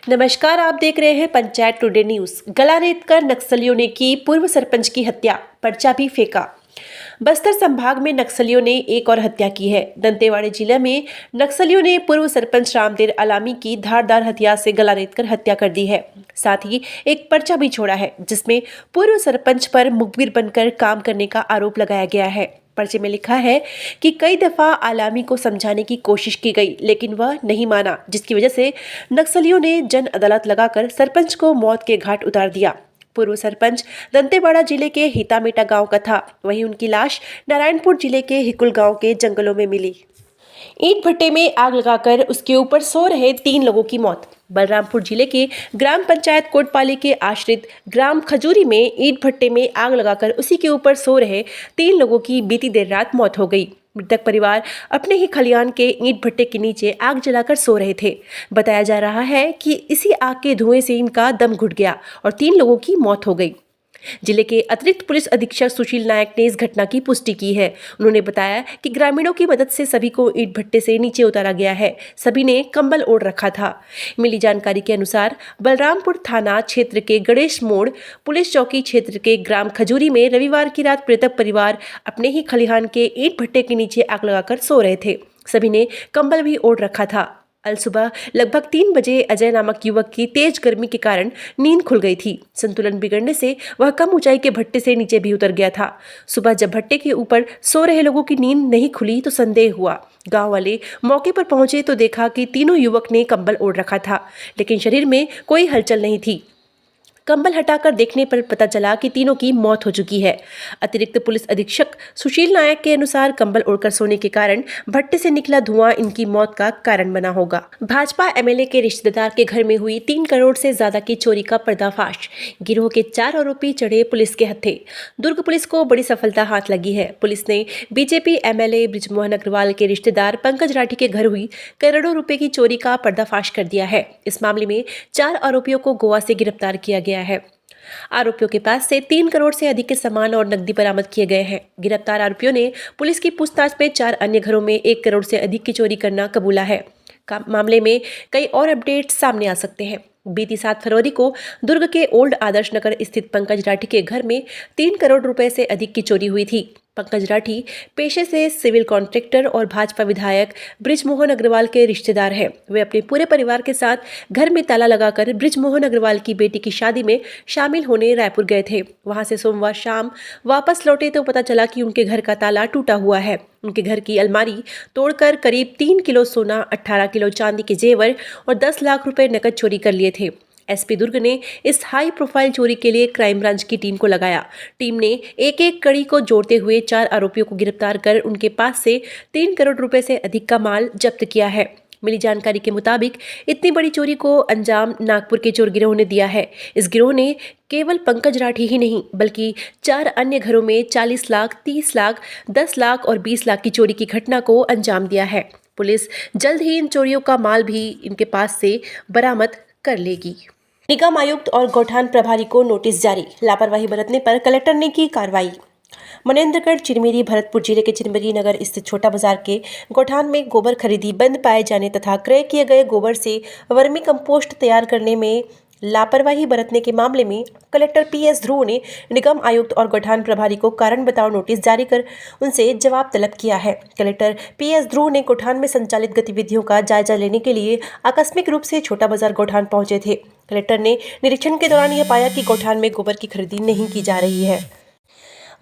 नमस्कार, आप देख रहे हैं पंचायत टुडे न्यूज। गला रेतकर नक्सलियों ने की पूर्व सरपंच की हत्या, पर्चा भी फेंका। बस्तर संभाग में नक्सलियों ने एक और हत्या की है। दंतेवाड़ा जिले में नक्सलियों ने पूर्व सरपंच रामदेव अलामी की धारदार हथियार से गला रेतकर हत्या कर दी है। साथ ही एक पर्चा भी छोड़ा है, जिसमें पूर्व सरपंच पर मुखबिर बनकर काम करने का आरोप लगाया गया है। पर्चे में लिखा है कि कई दफा आलामी को समझाने की कोशिश की गई, लेकिन वह नहीं माना, जिसकी वजह से नक्सलियों ने जन अदालत लगाकर सरपंच को मौत के घाट उतार दिया। पूर्व सरपंच दंतेवाड़ा जिले के हितामेटा गांव का था। वहीं उनकी लाश नारायणपुर जिले के हिकुल गांव के जंगलों में मिली। ईंट भट्टे में आग लगाकर उसके ऊपर सो रहे 3 लोगों की मौत। बलरामपुर जिले के ग्राम पंचायत कोटपाली के आश्रित ग्राम खजूरी में ईंट भट्टे में आग लगाकर उसी के ऊपर सो रहे 3 लोगों की बीती देर रात मौत हो गई। मृतक परिवार अपने ही खलियान के ईंट भट्टे के नीचे आग जलाकर सो रहे थे। बताया जा रहा है कि इसी आग के धुएं से इनका दम घुट गया और 3 लोगों की मौत हो गई। जिले के अतिरिक्त पुलिस अधीक्षक सुशील नायक ने इस घटना की पुष्टि की है। उन्होंने बताया कि ग्रामीणों की मदद से सभी को ईंट भट्टे से नीचे उतारा गया है। सभी ने कंबल ओढ़ रखा था। मिली जानकारी के अनुसार बलरामपुर थाना क्षेत्र के गणेश मोड़ पुलिस चौकी क्षेत्र के ग्राम खजूरी में रविवार की रात मृतक परिवार अपने ही खलिहान के ईंट भट्टे के नीचे आग लगाकर सो रहे थे। सभी ने कंबल भी ओढ़ रखा था। कल सुबह लगभग 3 बजे अजय नामक युवक की तेज गर्मी के कारण नींद खुल गई थी। संतुलन बिगड़ने से वह कम ऊंचाई के भट्टे से नीचे भी उतर गया था। सुबह जब भट्टे के ऊपर सो रहे लोगों की नींद नहीं खुली तो संदेह हुआ। गांव वाले मौके पर पहुंचे तो देखा कि तीनों युवक ने कंबल ओढ़ रखा था, लेकिन शरीर में कोई हलचल नहीं थी। कंबल हटाकर देखने पर पता चला कि तीनों की मौत हो चुकी है। अतिरिक्त पुलिस अधीक्षक सुशील नायक के अनुसार कंबल ओढ़कर सोने के कारण भट्टे से निकला धुआं इनकी मौत का कारण बना होगा। भाजपा एमएलए के रिश्तेदार के घर में हुई 3 करोड़ से ज्यादा की चोरी का पर्दाफाश। गिरोह के 4 आरोपी चढ़े पुलिस के हत्थे। दुर्ग पुलिस को बड़ी सफलता हाथ लगी है। पुलिस ने बीजेपी एमएलए बृजमोहन अग्रवाल के रिश्तेदार पंकज राठी के घर हुई करोड़ों रुपए की चोरी का पर्दाफाश कर दिया है। इस मामले में 4 आरोपियों को गोवा से गिरफ्तार किया गया है। आरोपियों के पास से 3 करोड़ से अधिक के सामान और नकदी बरामद किए गए हैं। गिरफ्तार आरोपियों ने पुलिस की पूछताछ में 4 अन्य घरों में 1 करोड़ से अधिक की चोरी करना कबूला है। मामले में कई और अपडेट सामने आ सकते हैं। बीती 7 फरवरी को दुर्ग के ओल्ड आदर्श नगर स्थित पंकज राठी के घर में 3 करोड़ रुपए से अधिक की चोरी हुई थी। पंकज राठी पेशे से सिविल कॉन्ट्रैक्टर और भाजपा विधायक बृजमोहन अग्रवाल के रिश्तेदार हैं। वे अपने पूरे परिवार के साथ घर में ताला लगाकर बृजमोहन अग्रवाल की बेटी की शादी में शामिल होने रायपुर गए थे। वहां से सोमवार शाम वापस लौटे तो पता चला कि उनके घर का ताला टूटा हुआ है। उनके घर की अलमारी तोड़कर करीब 3 किलो सोना, 18 किलो चांदी के जेवर और 10 लाख रुपए नकद चोरी कर लिए थे। एसपी दुर्ग ने इस हाई प्रोफाइल चोरी के लिए क्राइम ब्रांच की टीम को लगाया। टीम ने एक कड़ी को जोड़ते हुए 4 आरोपियों को गिरफ्तार कर उनके पास से 3 करोड़ रुपए से अधिक का माल जब्त किया है। मिली जानकारी के मुताबिक इतनी बड़ी चोरी को अंजाम नागपुर के चोर गिरोह ने दिया है। इस गिरोह ने केवल पंकज राठी ही नहीं बल्कि 4 अन्य घरों में 40 लाख, 30 लाख, 10 लाख और 20 लाख की चोरी की घटना को अंजाम दिया है। पुलिस जल्द ही इन चोरियों का माल भी इनके पास से बरामद कर लेगी। निगम आयुक्त और गौठान प्रभारी को नोटिस जारी। लापरवाही बरतने पर कलेक्टर ने की कार्रवाई। मनेंद्रगढ़ चिरमिरी भरतपुर जिले के चिरमिरी नगर स्थित छोटा बाजार के गौठान में गोबर खरीदी बंद पाए जाने तथा क्रय किए गए गोबर से वर्मी कंपोस्ट तैयार करने में लापरवाही बरतने के मामले में कलेक्टर पीएस ध्रुव ने निगम आयुक्त और गौठान प्रभारी को कारण बताओ नोटिस जारी कर उनसे जवाब तलब किया है। कलेक्टर पीएस ध्रुव ने गौठान में संचालित गतिविधियों का जायजा लेने के लिए आकस्मिक रूप से छोटा बाजार गौठान पहुंचे थे। कलेक्टर ने निरीक्षण के दौरान यह पाया कि गौठान में गोबर की खरीदी नहीं की जा रही है।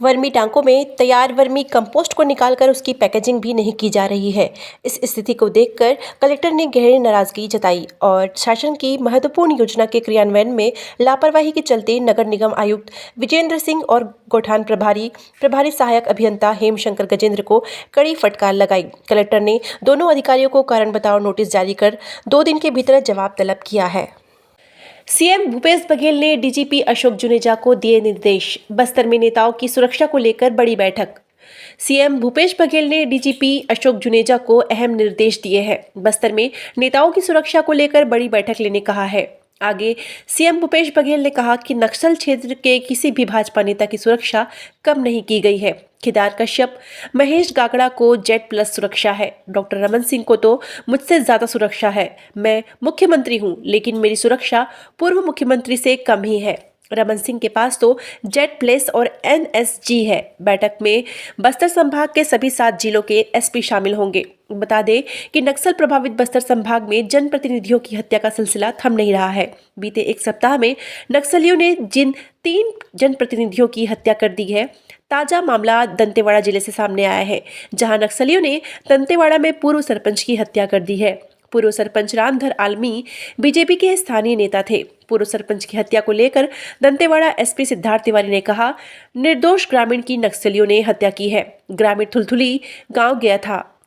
वर्मी टांकों में तैयार वर्मी कंपोस्ट को निकालकर उसकी पैकेजिंग भी नहीं की जा रही है। इस स्थिति को देखकर कलेक्टर ने गहरी नाराजगी जताई और शासन की महत्वपूर्ण योजना के क्रियान्वयन में लापरवाही के चलते नगर निगम आयुक्त विजेंद्र सिंह और गौठान प्रभारी सहायक अभियंता हेमशंकर गजेंद्र को कड़ी फटकार लगाई। कलेक्टर ने दोनों अधिकारियों को कारण बताओ नोटिस जारी कर 2 दिन के भीतर जवाब तलब किया है। सीएम भूपेश बघेल ने डीजीपी अशोक जुनेजा को दिए निर्देश। बस्तर में नेताओं की सुरक्षा को लेकर बड़ी बैठक। सीएम भूपेश बघेल ने डीजीपी अशोक जुनेजा को अहम निर्देश दिए हैं। बस्तर में नेताओं की सुरक्षा को लेकर बड़ी बैठक लेने कहा है। आगे सीएम भूपेश बघेल ने कहा कि नक्सल क्षेत्र के किसी भी भाजपा नेता की सुरक्षा कम नहीं की गई है। केदार कश्यप, महेश गागड़ा को Z+ सुरक्षा है। डॉक्टर रमन सिंह को तो मुझसे ज्यादा सुरक्षा है। मैं मुख्यमंत्री हूं, लेकिन मेरी सुरक्षा पूर्व मुख्यमंत्री से कम ही है। रमन सिंह के पास तो Z+ और NSG है। बैठक में बस्तर संभाग के सभी 7 जिलों के SP शामिल होंगे। बता दें कि नक्सल प्रभावित बस्तर संभाग में जनप्रतिनिधियों की हत्या का सिलसिला थम नहीं रहा है। बीते एक सप्ताह में नक्सलियों ने जिन 3 जनप्रतिनिधियों की हत्या कर दी है, ताजा मामला दंतेवाड़ा जिले से सामने आया है, जहां नक्सलियों ने दंतेवाड़ा में पूर्व सरपंच की हत्या कर दी है। पूर्व सरपंच रामधर आलमी बीजेपी के स्थानीय नेता थे। पूर्व सरपंच की हत्या को लेकर दंतेवाड़ा SP सिद्धार्थ तिवारी ने कहा, निर्दोष ग्रामीण की नक्सलियों ने हत्या की है। ग्रामीण थुलथुली गांव गया था,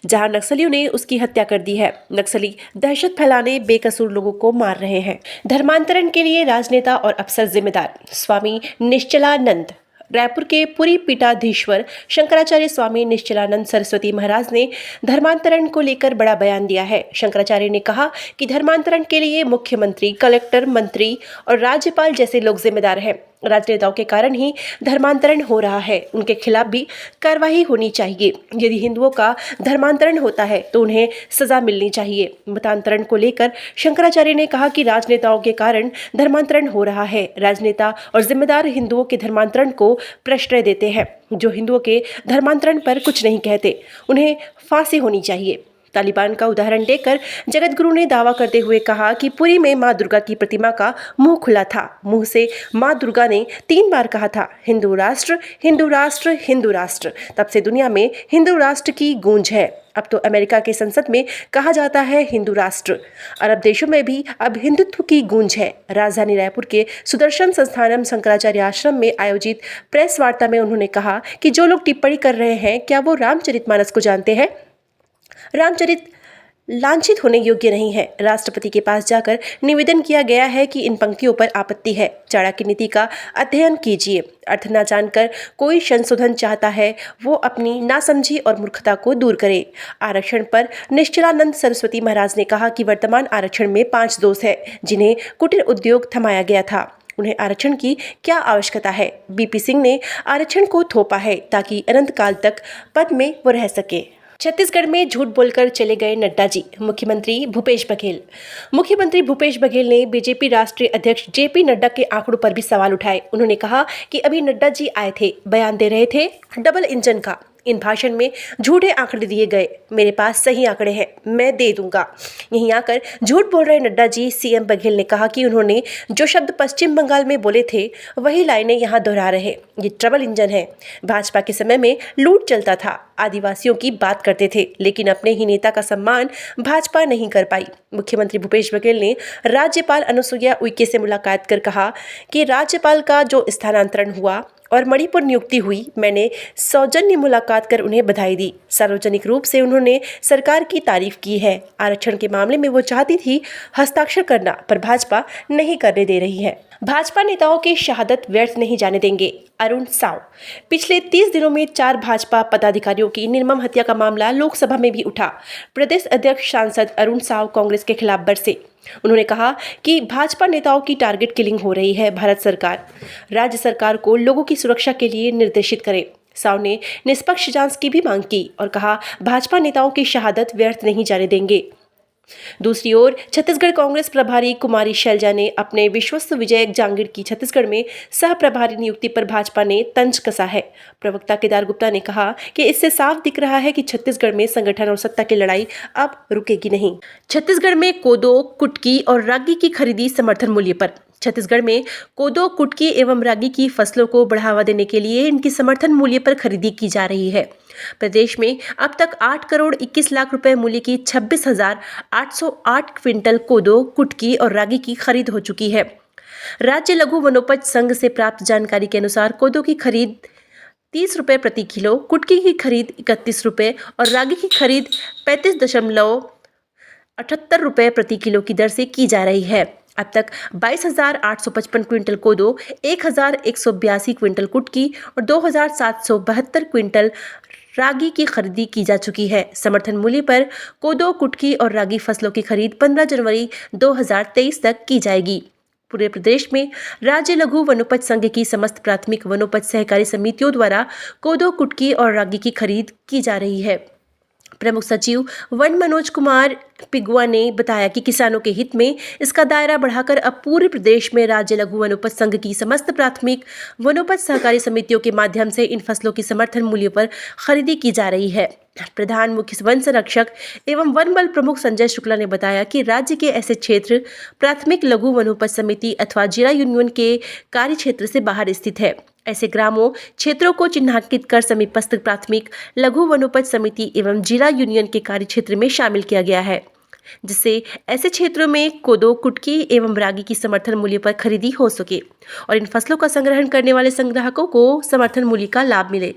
जहां नक्सलियों ने उसकी हत्या कर दी है। नक्सली दहशत फैलाने बेकसूर लोगों को मार रहे हैं। धर्मांतरण के लिए राजनेता और अफसर जिम्मेदार। स्वामी निश्चलानंद। रायपुर के पुरी पीठाधीश्वर शंकराचार्य स्वामी निश्चलानंद सरस्वती महाराज ने धर्मांतरण को लेकर बड़ा बयान दिया है। शंकराचार्य ने कहा कि धर्मांतरण के लिए मुख्यमंत्री, कलेक्टर, मंत्री और राज्यपाल जैसे लोग जिम्मेदार हैं। राजनेताओं के कारण ही धर्मांतरण हो रहा है। उनके खिलाफ भी कार्रवाई होनी चाहिए। यदि हिंदुओं का धर्मांतरण होता है तो उन्हें सजा मिलनी चाहिए। मतांतरण को लेकर शंकराचार्य ने कहा कि राजनेताओं के कारण धर्मांतरण हो रहा है। राजनेता और जिम्मेदार हिंदुओं के धर्मांतरण को प्रश्रय देते हैं। जो हिंदुओं के धर्मांतरण पर कुछ नहीं कहते, उन्हें फांसी होनी चाहिए। तालिबान का उदाहरण देकर जगत गुरु ने दावा करते हुए कहा कि पुरी में मां दुर्गा की प्रतिमा का मुंह खुला था। मुंह से मां दुर्गा ने 3 बार कहा था, हिंदू राष्ट्र, हिंदू राष्ट्र, हिंदू राष्ट्र। तब से दुनिया में हिंदू राष्ट्र की गूंज है। अब तो अमेरिका के संसद में कहा जाता है हिंदू राष्ट्र। अरब देशों में भी अब हिंदुत्व की गूंज है। राजधानी रायपुर के सुदर्शन संस्थानम शंकराचार्य आश्रम में आयोजित प्रेस वार्ता में उन्होंने कहा कि जो लोग टिप्पणी कर रहे हैं, क्या वो रामचरितमानस को जानते हैं? रामचरित लांछित होने योग्य नहीं है। राष्ट्रपति के पास जाकर निवेदन किया गया है कि इन पंक्तियों पर आपत्ति है। चाणक्य नीति का अध्ययन कीजिए। अर्थ न जानकर कोई संशोधन चाहता है, वो अपनी नासमझी और मूर्खता को दूर करे। आरक्षण पर निश्चलानंद सरस्वती महाराज ने कहा कि वर्तमान आरक्षण में 5 दोष है, जिन्हें कुटीर उद्योग थमाया गया था। उन्हें आरक्षण की क्या आवश्यकता है? BP सिंह ने आरक्षण को थोपा है ताकि अनंत काल तक पद में वो रह सके। छत्तीसगढ़ में झूठ बोलकर चले गए नड्डा जी। मुख्यमंत्री भूपेश बघेल। मुख्यमंत्री भूपेश बघेल ने बीजेपी राष्ट्रीय अध्यक्ष JP नड्डा के आंकड़ों पर भी सवाल उठाए। उन्होंने कहा कि अभी नड्डा जी आए थे, बयान दे रहे थे डबल इंजन का। इन भाषण में झूठे आंकड़े दिए गए। मेरे पास सही आंकड़े हैं, मैं दे दूंगा। यहीं आकर झूठ बोल रहे नड्डा जी। CM बघेल ने कहा कि उन्होंने जो शब्द पश्चिम बंगाल में बोले थे, वही लाइनें यहाँ दोहरा रहे। ये ट्रबल इंजन है। भाजपा के समय में लूट चलता था, आदिवासियों की बात करते थे, लेकिन अपने ही नेता का सम्मान भाजपा नहीं कर पाई। मुख्यमंत्री भूपेश बघेल ने राज्यपाल अनुसुईया उइके से मुलाकात कर कहा कि राज्यपाल का जो स्थानांतरण हुआ और मणिपुर नियुक्ति हुई, मैंने सौजन्य मुलाकात कर उन्हें बधाई दी। सार्वजनिक रूप से उन्होंने सरकार की तारीफ की है। आरक्षण के मामले में वो चाहती थी हस्ताक्षर करना, पर भाजपा नहीं करने दे रही है। भाजपा नेताओं की शहादत व्यर्थ नहीं जाने देंगे। अरुण साव। पिछले 30 दिनों में 4 भाजपा पदाधिकारियों की निर्मम हत्या का मामला लोकसभा में भी उठा। प्रदेश अध्यक्ष सांसद अरुण साव कांग्रेस के खिलाफ बरसे। उन्होंने कहा कि भाजपा नेताओं की टारगेट किलिंग हो रही है। भारत सरकार राज्य सरकार को लोगों की सुरक्षा के लिए निर्देशित करे। साव ने निष्पक्ष जांच की भी मांग की और कहा भाजपा नेताओं की शहादत व्यर्थ नहीं जाने देंगे। दूसरी ओर छत्तीसगढ़ कांग्रेस प्रभारी कुमारी शैलजा ने अपने विश्वस्त विजय जांगीर की छत्तीसगढ़ में सह प्रभारी नियुक्ति पर भाजपा ने तंज कसा है। प्रवक्ता केदार गुप्ता ने कहा कि इससे साफ दिख रहा है कि छत्तीसगढ़ में संगठन और सत्ता की लड़ाई अब रुकेगी नहीं। छत्तीसगढ़ में कोदो, कुटकी और रागी की खरीदी समर्थन मूल्य पर। छत्तीसगढ़ में कोदो, कुटकी एवं रागी की फसलों को बढ़ावा देने के लिए इनकी समर्थन मूल्य पर खरीदी की जा रही है। प्रदेश में अब तक 8 करोड़ 21 लाख रुपए मूल्य की 26,808 क्विंटल कोदो, कुटकी और रागी की खरीद हो चुकी है। राज्य लघु वनोपज संघ से प्राप्त जानकारी के अनुसार कोदो की खरीद 30 रुपये प्रति किलो, कुटकी की खरीद 31 रुपये और रागी की खरीद 35.78 रुपये प्रति किलो की दर से की जा रही है। अब तक 22,855 क्विंटल कोदो, 1,182 क्विंटल कुटकी और 2,772 क्विंटल रागी की खरीदी की जा चुकी है। समर्थन मूल्य पर कोदो, कुटकी और रागी फसलों की खरीद 15 जनवरी 2023 तक की जाएगी। पूरे प्रदेश में राज्य लघु वनोपज संघ की समस्त प्राथमिक वनोपज सहकारी समितियों द्वारा कोदो, कुटकी और रागी की खरीद की जा रही है। प्रमुख सचिव वन मनोज कुमार पिगुआ ने बताया कि किसानों के हित में इसका दायरा बढ़ाकर अब पूरे प्रदेश में राज्य लघु वनोपज संघ की समस्त प्राथमिक वनोपज सहकारी समितियों के माध्यम से इन फसलों की समर्थन मूल्य पर खरीदी की जा रही है। प्रधान मुख्य वन संरक्षक एवं वन बल प्रमुख संजय शुक्ला ने बताया कि राज्य के ऐसे क्षेत्र प्राथमिक लघु वनोपज समिति अथवा जिला यूनियन के कार्य क्षेत्र से बाहर स्थित है। ऐसे ग्रामों क्षेत्रों को चिन्हांकित कर समीपस्थ प्राथमिक लघु वनोपज समिति एवं जिला यूनियन के कार्य क्षेत्र में शामिल किया गया है, जिससे ऐसे क्षेत्रों में कोदो, कुटकी एवं रागी की समर्थन मूल्य पर खरीदी हो सके और इन फसलों का संग्रहण करने वाले संग्राहकों को समर्थन मूल्य का लाभ मिले।